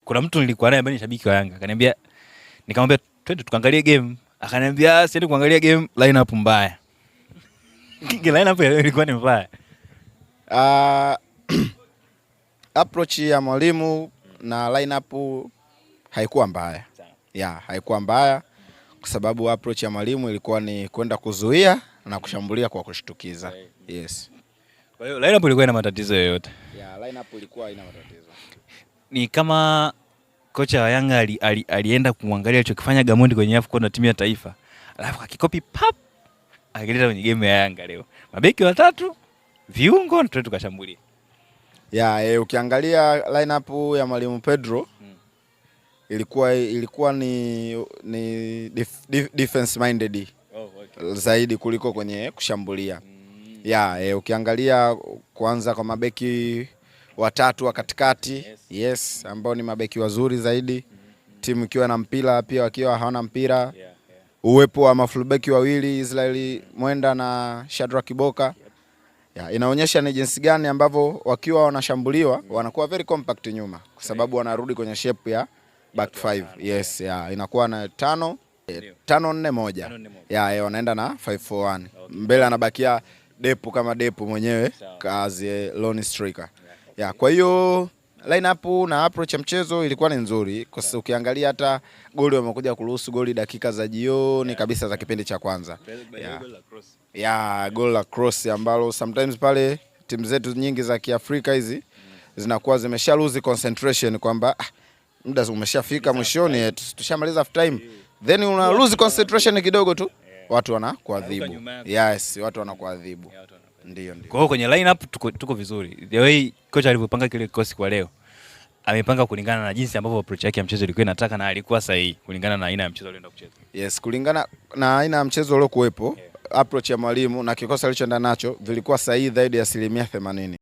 kuna mtu nilikuwa naye ambaye ni shabiki wa Yanga, akaniambia, nikamwambia twende tukaangalie game, akaniambia siende kuangalia game, line up mbaya. Line up ilikuwa ni mbaya. Approach ya mwalimu na line up haikuwa mbaya. Haikuwa mbaya kwa sababu approach ya mwalimu ilikuwa ni kwenda kuzuia na kushambulia kwa kushtukiza. Yes. Kwa hiyo line up ilikuwa ina matatizo yoyote? Line up ilikuwa ina matatizo. Ni kama kocha wa Yanga alienda kumwangalia alichokifanya Gamondi kwenye AFCON na timu ya taifa, alafu akikopi pap akileta kwenye game ya Yanga leo. Mabeki watatu, viungo, ndio tukashambulia. Ukiangalia lineup ya mwalimu Pedro ilikuwa ni defense minded zaidi kuliko kwenye kushambulia. Ukiangalia kuanza kwa mabeki watatu wa katikati, yes, ambao ni mabeki wazuri zaidi. Timu ikiwa na mpira pia wakiwa hawana mpira. Uwepo wa mafullbeki wawili, Israeli Mwenda na Shadrack Kiboka, inaonyesha ni jinsi gani ambavyo wakiwa wanashambuliwa wanakuwa very compact nyuma, kwa sababu wanarudi kwenye shape ya back 5. Yes, inakuwa na 5-4-1. Wanaenda na 5-4-1. Mbele anabakia Depu kama Depu mwenyewe kazi lone striker. Kwa hiyo lineup na approach ya mchezo ilikuwa ni nzuri, kwa sababu ukiangalia hata goli wamekuja kuruhusu goli dakika za jioni kabisa za kipindi cha kwanza. Goal la cross ambalo sometimes pale timu zetu nyingi za Kiafrika hizi zinakuwa zimesha lose concentration kwamba muda umeshafika mwishoni, tushamaliza half time, then una lose concentration kidogo tu, watu wanakuadhibu. Yes, watu wanakuadhibu. Ndio. Kwa hiyo kwenye lineup tuko vizuri. The way kocha alivyopanga kile kikosi kwa leo, amepanga kulingana na jinsi ambavyo approach yake ya mchezo ilikuwa inataka, na alikuwa sahihi kulingana na aina ya mchezo aliyoenda kucheza. Yes, kulingana na aina ya mchezo uliokuwepo, approach ya mwalimu na kikosi alichoenda nacho vilikuwa sahihi zaidi ya 80%.